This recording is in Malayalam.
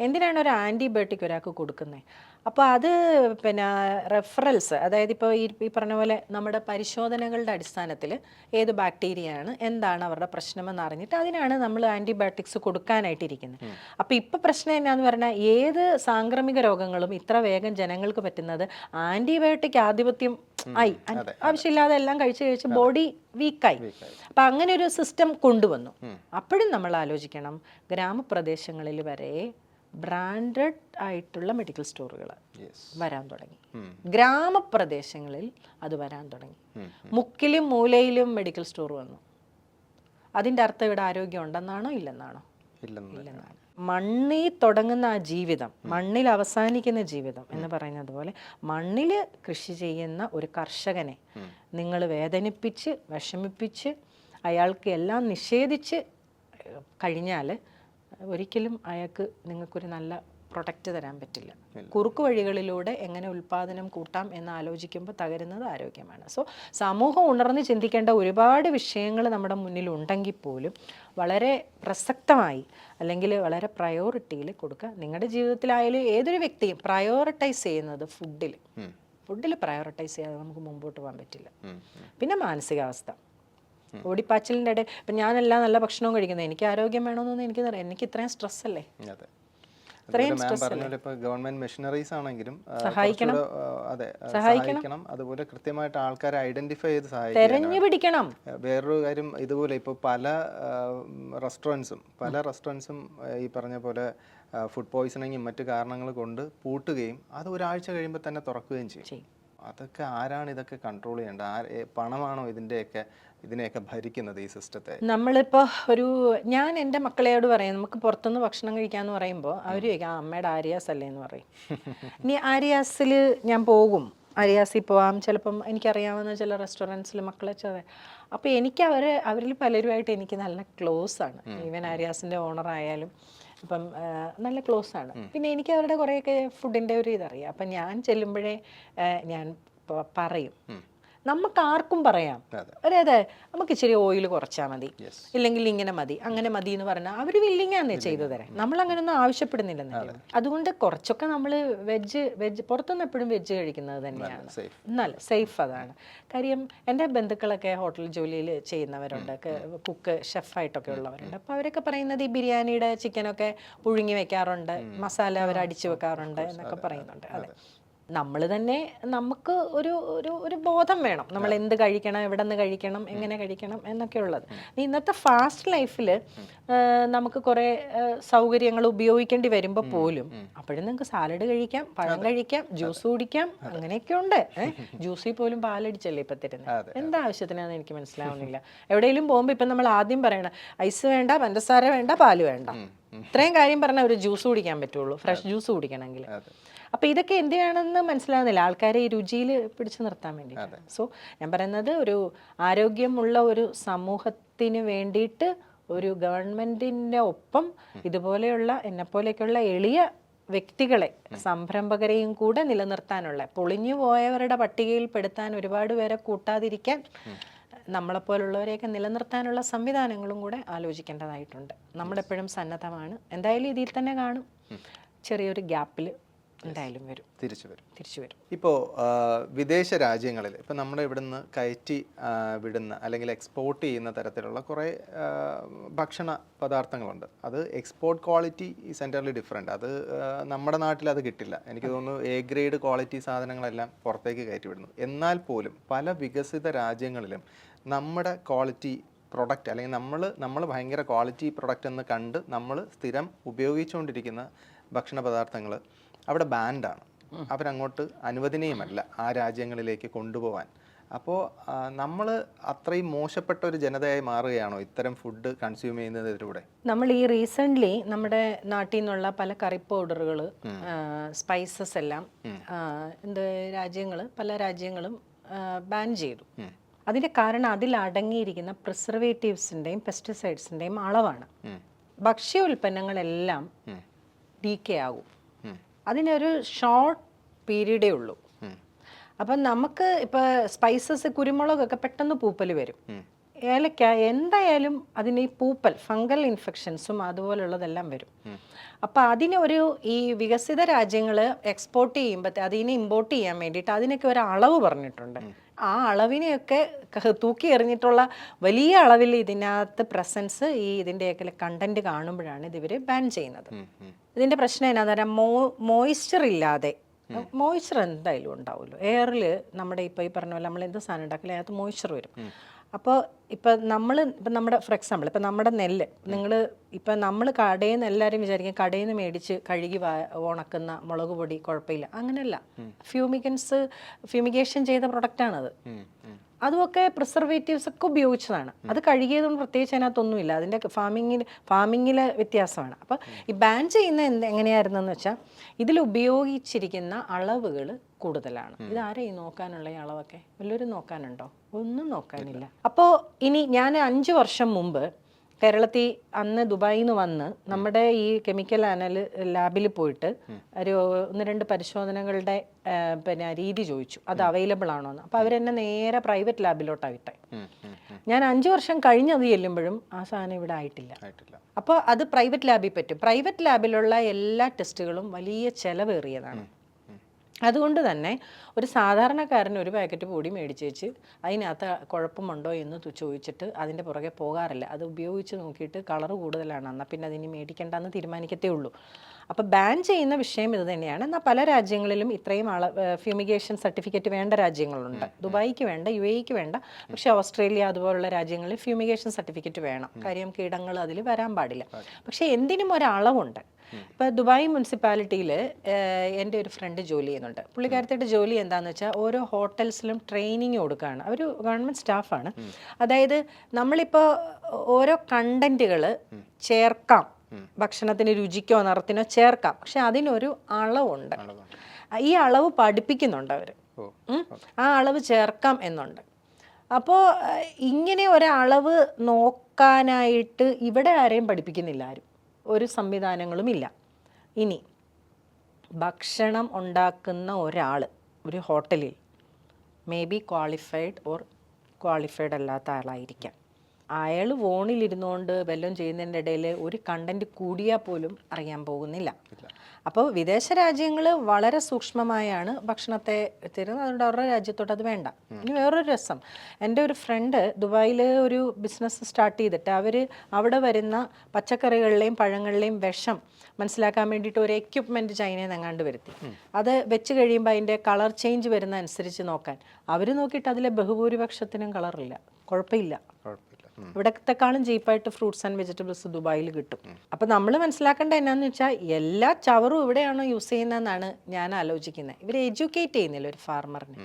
എന്തിനാണ് ഒരു ആൻറ്റിബയോട്ടിക് ഒരാൾക്ക് കൊടുക്കുന്നത്? അപ്പോൾ അത് പിന്നെ റെഫറൽസ്, അതായത് ഇപ്പോൾ ഈ പറഞ്ഞ പോലെ നമ്മുടെ പരിശോധനകളുടെ അടിസ്ഥാനത്തിൽ ഏത് ബാക്ടീരിയയാണ്, എന്താണ് അവരുടെ പ്രശ്നമെന്ന് അറിഞ്ഞിട്ട് അതിനാണ് നമ്മൾ ആൻറ്റിബയോട്ടിക്സ് കൊടുക്കാനായിട്ടിരിക്കുന്നത്. അപ്പോൾ ഇപ്പോൾ പ്രശ്നം എന്നാന്ന് പറഞ്ഞാൽ ഏത് സാംക്രമിക രോഗങ്ങളും ഇത്ര വേഗം ജനങ്ങൾക്ക് പറ്റുന്നത് ആൻറ്റിബയോട്ടിക് ആധിപത്യം ആയി. ആവശ്യമില്ലാതെ എല്ലാം കഴിച്ച് ബോഡി വീക്കായി. അപ്പം അങ്ങനെ ഒരു സിസ്റ്റം കൊണ്ടുവന്നു. അപ്പോഴും നമ്മൾ ആലോചിക്കണം, ഗ്രാമപ്രദേശങ്ങളിൽ വരെ ബ്രാൻഡഡ് ആയിട്ടുള്ള മെഡിക്കൽ സ്റ്റോറുകൾ വരാൻ തുടങ്ങി. ഗ്രാമപ്രദേശങ്ങളിൽ അത് വരാൻ തുടങ്ങി. മുക്കിലും മൂലയിലും മെഡിക്കൽ സ്റ്റോർ വന്നു. അതിൻ്റെ അർത്ഥം ഇവിടെ ആരോഗ്യം ഉണ്ടെന്നാണോ ഇല്ലെന്നാണോ? ഇല്ലെന്നാണ്. മണ്ണിൽ തുടങ്ങുന്ന ആ ജീവിതം, മണ്ണിൽ അവസാനിക്കുന്ന ജീവിതം എന്ന് പറയുന്നത് പോലെ മണ്ണിൽ കൃഷി ചെയ്യുന്ന ഒരു കർഷകനെ നിങ്ങൾ വേദനിപ്പിച്ച് വിഷമിപ്പിച്ച് അയാൾക്ക് എല്ലാം നിഷേധിച്ച് കഴിഞ്ഞാൽ ഒരിക്കലും അയാൾക്ക് നിങ്ങൾക്കൊരു നല്ല പ്രൊഡക്റ്റ് തരാൻ പറ്റില്ല. കുറുക്കു വഴികളിലൂടെ എങ്ങനെ ഉൽപ്പാദനം കൂട്ടാം എന്ന് ആലോചിക്കുമ്പോൾ തകരുന്നത് ആരോഗ്യമാണ്. സോ സമൂഹം ഉണർന്ന് ചിന്തിക്കേണ്ട ഒരുപാട് വിഷയങ്ങൾ നമ്മുടെ മുന്നിൽ ഉണ്ടെങ്കിൽ പോലും വളരെ പ്രസക്തമായി അല്ലെങ്കിൽ വളരെ പ്രയോറിറ്റിയിൽ കൊടുക്കുക. നിങ്ങളുടെ ജീവിതത്തിലായാലും ഏതൊരു വ്യക്തിയും പ്രയോറിറ്റൈസ് ചെയ്യുന്നത് ഫുഡിൽ പ്രയോറിറ്റൈസ് ചെയ്യാതെ നമുക്ക് മുമ്പോട്ട് പോകാൻ പറ്റില്ല. പിന്നെ മാനസികാവസ്ഥ, ഓടിപ്പാച്ചിലിൻ്റെ ഇടയിൽ ഇപ്പം ഞാനെല്ലാം നല്ല ഭക്ഷണവും കഴിക്കുന്നത്, എനിക്ക് ആരോഗ്യം വേണമെന്നൊന്നും എനിക്കറിയാം. എനിക്ക് ഇത്രയും സ്ട്രെസ് അല്ലേ, ഇത്രയും സ്ട്രെസ് അല്ലേ. ഗവൺമെന്റ് മെഷീനറീസ് ആണെങ്കിലും സഹായിക്കണം. അതുപോലെ കൃത്യമായിട്ട് ആൾക്കാരെ ഐഡന്റിഫൈ ചെയ്ത് തെരഞ്ഞു പിടിക്കണം. വേറൊരു കാര്യം, ഇതുപോലെ ഇപ്പോൾ പല റെസ്റ്റോറൻറ്റ്സും ഈ പറഞ്ഞ പോലെ ഫുഡ് പോയ്സണിങ്ങും മറ്റു കാരണങ്ങൾ കൊണ്ട് പൂട്ടുകയും അത് ഒരാഴ്ച കഴിയുമ്പോൾ തന്നെ തുറക്കുകയും ചെയ്യും. അതൊക്കെ ആരാണ് ഇതൊക്കെ കൺട്രോൾ ചെയ്യേണ്ടത്? പണമാണോ ഇതിനെയൊക്കെ ഭരിക്കുന്നത്, ഈ സിസ്റ്റത്തെ? നമ്മളിപ്പോൾ ഞാൻ എൻ്റെ മക്കളെയോട് പറയും, നമുക്ക് പുറത്തുനിന്ന് ഭക്ഷണം കഴിക്കാമെന്ന് പറയുമ്പോൾ അവർ അമ്മയുടെ ആര്യാസ് അല്ലേ എന്ന് പറയും. ഇനി ആര്യാസിൽ ഞാൻ പോകും, ആര്യാസിൽ പോവാം, ചിലപ്പം എനിക്കറിയാവുന്ന ചില റെസ്റ്റോറൻറ്റ്സിൽ മക്കളെ അപ്പോൾ എനിക്ക് അവരിൽ പലരുമായിട്ട് എനിക്ക് നല്ല ക്ലോസ് ആണ്. ഈവൻ ആര്യാസിൻ്റെ ഓണർ ആയാലും അപ്പം നല്ല ക്ലോസ് ആണ്. പിന്നെ എനിക്ക് അവരുടെ കുറേയൊക്കെ ഫുഡിൻ്റെ ഒരു ഇതറിയാം. അപ്പം ഞാൻ ചെല്ലുമ്പോഴേ ഞാൻ പറയും, നമുക്ക് ആർക്കും പറയാം, അതെ നമുക്ക് ഇച്ചിരി ഓയിൽ കുറച്ചാൽ മതി, ഇല്ലെങ്കിൽ ഇങ്ങനെ മതി, അങ്ങനെ മതി എന്ന് പറഞ്ഞാൽ അവർ വില്ലിങ്ങാന്നേ ചെയ്തു തരാം. നമ്മൾ അങ്ങനെയൊന്നും ആവശ്യപ്പെടുന്നില്ലെന്നല്ലേ. അതുകൊണ്ട് കുറച്ചൊക്കെ നമ്മൾ വെജ് പുറത്തുനിന്ന് എപ്പോഴും വെജ് കഴിക്കുന്നത് തന്നെയാണ് നല്ല സേഫ്. അതാണ് കാര്യം. എൻ്റെ ബന്ധുക്കളൊക്കെ ഹോട്ടൽ ജോലിയിൽ ചെയ്യുന്നവരുണ്ട്, കുക്ക് ഷെഫായിട്ടൊക്കെ ഉള്ളവരുണ്ട്. അപ്പോൾ അവരൊക്കെ പറയുന്നത് ഈ ബിരിയാണിയുടെ ചിക്കനൊക്കെ പുഴുങ്ങി വെക്കാറുണ്ട്, മസാല അവർ അടിച്ചു വെക്കാറുണ്ട് എന്നൊക്കെ പറയുന്നുണ്ട്. അതെ, നമ്മൾ തന്നെ നമുക്ക് ഒരു ബോധം വേണം, നമ്മൾ എന്ത് കഴിക്കണം, എവിടെ നിന്ന് കഴിക്കണം, എങ്ങനെ കഴിക്കണം എന്നൊക്കെ ഉള്ളത്. ഇന്നത്തെ ഫാസ്റ്റ് ലൈഫിൽ നമുക്ക് കുറേ സൗകര്യങ്ങൾ ഉപയോഗിക്കേണ്ടി വരുമ്പോൾ പോലും അപ്പോഴും നിങ്ങൾക്ക് സാലഡ് കഴിക്കാം, പഴം കഴിക്കാം, ജ്യൂസ് കുടിക്കാം, അങ്ങനെയൊക്കെ ഉണ്ട്. ജ്യൂസിൽ പോലും പാലടിച്ചല്ലേ ഇപ്പം തരുന്നത്. എന്താ ആവശ്യത്തിനാണെന്ന് എനിക്ക് മനസ്സിലാവുന്നില്ല. എവിടെയെങ്കിലും പോകുമ്പോൾ ഇപ്പം നമ്മൾ ആദ്യം പറയണം, ഐസ് വേണ്ട, പഞ്ചസാര വേണ്ട, പാല് വേണ്ട, ഇത്രയും കാര്യം പറഞ്ഞാൽ ഒരു ജ്യൂസ് കുടിക്കാൻ പറ്റുള്ളൂ, ഫ്രഷ് ജ്യൂസ് കുടിക്കണമെങ്കിൽ. അപ്പോൾ ഇതൊക്കെ എന്തിനാണെന്ന് മനസ്സിലാകുന്നില്ല, ആൾക്കാരെ ഈ രുചിയിൽ പിടിച്ചു നിർത്താൻ വേണ്ടി. സോ ഞാൻ പറയുന്നത്, ഒരു ആരോഗ്യമുള്ള ഒരു സമൂഹത്തിന് വേണ്ടിയിട്ട് ഒരു ഗവൺമെൻറ്റിൻ്റെ ഒപ്പം ഇതുപോലെയുള്ള എന്നെപ്പോലെയൊക്കെയുള്ള എളിയ വ്യക്തികളെ, സംരംഭകരെയും കൂടെ നിലനിർത്താനുള്ള, പൊളിഞ്ഞു പോയവരുടെ പട്ടികയിൽ പെടുത്താൻ ഒരുപാട് പേരെ കൂട്ടാതിരിക്കാൻ നമ്മളെപ്പോലുള്ളവരെയൊക്കെ നിലനിർത്താനുള്ള സംവിധാനങ്ങളും കൂടെ ആലോചിക്കേണ്ടതായിട്ടുണ്ട്. നമ്മളെപ്പോഴും സന്നദ്ധമാണ്. എന്തായാലും ഇതിൽ തന്നെ കാണും, ചെറിയൊരു ഗ്യാപ്പിൽ എന്തായാലും തിരിച്ചു വരും. ഇപ്പോൾ വിദേശ രാജ്യങ്ങളിൽ ഇപ്പം നമ്മുടെ ഇവിടുന്ന് കയറ്റി വിടുന്ന അല്ലെങ്കിൽ എക്സ്പോർട്ട് ചെയ്യുന്ന തരത്തിലുള്ള കുറേ ഭക്ഷണ പദാർത്ഥങ്ങളുണ്ട്. അത് export quality is entirely different. അത് നമ്മുടെ നാട്ടിൽ അത് കിട്ടില്ല. എനിക്ക് തോന്നുന്നു എ ഗ്രേഡ് ക്വാളിറ്റി സാധനങ്ങളെല്ലാം പുറത്തേക്ക് കയറ്റി വിടുന്നു. എന്നാൽ പോലും പല വികസിത രാജ്യങ്ങളിലും നമ്മുടെ ക്വാളിറ്റി പ്രൊഡക്റ്റ്, അല്ലെങ്കിൽ നമ്മൾ ഭയങ്കര ക്വാളിറ്റി പ്രൊഡക്റ്റ് എന്ന് കണ്ട് നമ്മൾ സ്ഥിരം ഉപയോഗിച്ചുകൊണ്ടിരിക്കുന്ന ഭക്ഷണ പദാർത്ഥങ്ങൾ അവിടെ ബാൻഡാണ്. അവരങ്ങോട്ട് അനുവദനീയമല്ല ആ രാജ്യങ്ങളിലേക്ക് കൊണ്ടുപോകാൻ. അപ്പോൾ നമ്മൾ അത്രയും മോശപ്പെട്ട ഒരു ജനതയായി മാറുകയാണോ ഇത്തരം ഫുഡ് കൺസ്യൂം ചെയ്യുന്നതിലൂടെ? നമ്മൾ ഈ റീസെൻ്റ്ലി നമ്മുടെ നാട്ടിൽ നിന്നുള്ള പല കറി പൗഡറുകൾ, സ്പൈസസ് എല്ലാം പല രാജ്യങ്ങളും ബാൻ ചെയ്തു. അതിൻ്റെ കാരണം അതിൽ അടങ്ങിയിരിക്കുന്ന പ്രിസർവേറ്റീവ്സിൻ്റെയും പെസ്റ്റിസൈഡ്സിൻ്റെയും അളവാണ്. ഭക്ഷ്യ ഉൽപ്പന്നങ്ങളെല്ലാം ഡീക്കേ ആകും. അതിനൊരു ഷോർട്ട് പീരീഡേ ഉള്ളൂ. അപ്പം നമുക്ക് ഇപ്പോൾ സ്പൈസസ്, കുരുമുളകൊക്കെ പെട്ടെന്ന് പൂപ്പൽ വരും. ഏലക്ക എന്തായാലും അതിന് ഈ പൂപ്പൽ ഫംഗൽ ഇൻഫെക്ഷൻസും അതുപോലുള്ളതെല്ലാം വരും. അപ്പോൾ അതിനൊരു ഈ വികസിത രാജ്യങ്ങൾ എക്സ്പോർട്ട് ചെയ്യുമ്പോൾ അതിനെ ഇമ്പോർട്ട് ചെയ്യാൻ വേണ്ടിയിട്ട് അതിനൊക്കെ ഒരു അളവ് പറഞ്ഞിട്ടുണ്ട്. ആ അളവിനെയൊക്കെ തൂക്കി എറിഞ്ഞിട്ടുള്ള വലിയ അളവിൽ ഇതിനകത്ത് പ്രസൻസ് ഈ ഇതിൻ്റെയൊക്കെ കണ്ടന്റ് കാണുമ്പോഴാണ് ഇതിവർ ബാൻ ചെയ്യുന്നത്. ഇതിൻ്റെ പ്രശ്നം എന്നാ പറയാം, മോയ്സ്ചർ ഇല്ലാതെ, മോയ്സ്ചർ എന്തായാലും ഉണ്ടാവുമല്ലോ എയറിൽ. നമ്മുടെ ഇപ്പോൾ ഈ പറഞ്ഞ പോലെ നമ്മൾ എന്ത് സാധനം ഉണ്ടാക്കില്ല അതിനകത്ത് മോയ്സ്ചർ വരും. അപ്പോൾ ഇപ്പം നമ്മുടെ ഫോർ എക്സാമ്പിൾ ഇപ്പം നമ്മുടെ നെല്ല് ഇപ്പം നമ്മൾ കടയിൽ നിന്ന് എല്ലാവരും വിചാരിക്കും കടയിൽ നിന്ന് മേടിച്ച് കഴുകി ഉണക്കുന്ന മുളക് പൊടി കുഴപ്പമില്ല, അങ്ങനെയല്ല. ഫ്യൂമിഗേഷൻ ചെയ്ത പ്രൊഡക്റ്റാണത്. അതുമൊക്കെ പ്രിസർവേറ്റീവ്സ് ഒക്കെ ഉപയോഗിച്ചതാണ്. അത് കഴുകിയതൊന്നും പ്രത്യേകിച്ച് അതിനകത്തൊന്നുമില്ല. അതിൻ്റെ ഫാമിങ്ങിലെ വ്യത്യാസമാണ്. അപ്പോൾ ഈ ബാൻ ചെയ്യുന്ന എങ്ങനെയായിരുന്നെന്ന് വെച്ചാൽ ഇതിൽ ഉപയോഗിച്ചിരിക്കുന്ന അളവുകൾ കൂടുതലാണ്. ഇതാരാ ഈ നോക്കാനുള്ള ഈ അളവൊക്കെ? വല്ലവരും നോക്കാനുണ്ടോ? ഒന്നും നോക്കാനില്ല. അപ്പോൾ ഇനി ഞാൻ 5 വർഷം മുമ്പ് കേരളത്തിൽ അന്ന് ദുബായിൽ നിന്ന് വന്ന് നമ്മുടെ ഈ കെമിക്കൽ ലാബിൽ പോയിട്ട് ഒരു 1-2 പരിശോധനകളുടെ പിന്നെ രീതി ചോദിച്ചു, അത് അവൈലബിൾ ആണോ എന്ന്. അപ്പോൾ അവരെന്നെ നേരെ പ്രൈവറ്റ് ലാബിലോട്ടാണ് വിട്ടെ. ഞാൻ 5 വർഷം കഴിഞ്ഞത് ചെല്ലുമ്പോഴും ആ സാധനം ഇവിടെ ആയിട്ടില്ല. അപ്പോൾ അത് പ്രൈവറ്റ് ലാബിൽ പറ്റും. പ്രൈവറ്റ് ലാബിലുള്ള എല്ലാ ടെസ്റ്റുകളും വലിയ ചെലവേറിയതാണ്. അതുകൊണ്ട് തന്നെ ഒരു സാധാരണക്കാരന് ഒരു പാക്കറ്റ് പൊടി മേടിച്ചേച്ച് അതിനകത്ത് കുഴപ്പമുണ്ടോ എന്ന് ചോദിച്ചിട്ട് അതിൻ്റെ പുറകെ പോകാറില്ല. അത് ഉപയോഗിച്ച് നോക്കിയിട്ട് കളർ കൂടുതലാണ്, എന്നാൽ പിന്നെ അതിന് മേടിക്കേണ്ടെന്ന് തീരുമാനിക്കത്തേ ഉള്ളൂ. അപ്പോൾ ബാൻ ചെയ്യുന്ന വിഷയം ഇത് തന്നെയാണ്. എന്നാൽ പല രാജ്യങ്ങളിലും ഇത്രയും ഫ്യൂമിഗേഷൻ സർട്ടിഫിക്കറ്റ് വേണ്ട രാജ്യങ്ങളുണ്ട്. ദുബായിക്ക് വേണ്ട, UAEക്ക് വേണ്ട, പക്ഷേ ഓസ്ട്രേലിയ അതുപോലുള്ള രാജ്യങ്ങളിൽ ഫ്യൂമിഗേഷൻ സർട്ടിഫിക്കറ്റ് വേണം. കാര്യം കീടങ്ങൾ അതിൽ വരാൻ പാടില്ല. പക്ഷേ എന്തിനും ഒരളവുണ്ട്. ഇപ്പോൾ ദുബായ് മുനിസിപ്പാലിറ്റിയിൽ എൻ്റെ ഒരു ഫ്രണ്ട് ജോലി ചെയ്യുന്നുണ്ട്. പുള്ളിക്കാരത്തിയുടെ ജോലി എന്താണെന്ന് വെച്ചാൽ ഓരോ ഹോട്ടൽസിലും ട്രെയിനിങ് കൊടുക്കുകയാണ്. അവർ ഗവൺമെൻറ് സ്റ്റാഫാണ്. അതായത് നമ്മളിപ്പോൾ ഓരോ കണ്ടന്റുകൾ ചേർക്കാം, ഭക്ഷണത്തിന് രുചിക്കോ നിറത്തിനോ ചേർക്കാം, പക്ഷെ അതിനൊരു അളവുണ്ട്. ഈ അളവ് പഠിപ്പിക്കുന്നുണ്ട് അവർ. ആ അളവ് ചേർക്കാം എന്നുണ്ട്. അപ്പോൾ ഇങ്ങനെ ഒരളവ് നോക്കാനായിട്ട് ഇവിടെ ആരെയും പഠിപ്പിക്കുന്നില്ല, ആരും. ഒരു സംവിധാനങ്ങളും ഇല്ല. ഇനി ഭക്ഷണം ഉണ്ടാക്കുന്ന ഒരാൾ ഒരു ഹോട്ടലിൽ may be qualified or qualified അല്ലാത്ത ആളായിരിക്കാം. അയാൾ ഫോണിലിരുന്നുകൊണ്ട് വല്ലതും ചെയ്യുന്നതിൻ്റെ ഇടയിൽ ഒരു കണ്ടന്റ് കൂടിയാൽ പോലും അറിയാൻ പോകുന്നില്ല. അപ്പോൾ വിദേശ രാജ്യങ്ങൾ വളരെ സൂക്ഷ്മമായാണ് ഭക്ഷണത്തെ തരുന്നത്. അതുകൊണ്ട് അവരുടെ രാജ്യത്തോട്ട് അത് വേണ്ട. ഇനി വേറൊരു രസം, എൻ്റെ ഒരു ഫ്രണ്ട് ദുബായിൽ ഒരു ബിസിനസ് സ്റ്റാർട്ട് ചെയ്തിട്ട് അവർ അവിടെ വരുന്ന പച്ചക്കറികളിലെയും പഴങ്ങളിലെയും വിഷം മനസ്സിലാക്കാൻ വേണ്ടിയിട്ട് ഒരു എക്യുപ്മെൻറ്റ് ചൈനയിൽ നിന്ന് എങ്ങാണ്ട് വരുത്തി. അത് വെച്ച് കഴിയുമ്പോൾ അതിൻ്റെ കളർ ചേഞ്ച് വരുന്ന അനുസരിച്ച് നോക്കാൻ അവർ നോക്കിയിട്ട് അതിലെ ബഹുഭൂരിപക്ഷത്തിനും കളറില്ല, കുഴപ്പമില്ല. ഇവിടത്തെക്കാളും ചീപ്പായിട്ട് ഫ്രൂട്ട്സ് ആൻഡ് വെജിറ്റബിൾസ് ദുബായിൽ കിട്ടും. അപ്പം നമ്മൾ മനസ്സിലാക്കേണ്ടത് എന്നാന്ന് വെച്ചാൽ എല്ലാ ചവറും ഇവിടെയാണോ യൂസ് ചെയ്യുന്നതെന്നാണ് ഞാൻ ആലോചിക്കുന്നത്. ഇവർ എഡ്യൂക്കേറ്റ് ചെയ്യുന്നില്ല ഒരു ഫാർമറിനെ.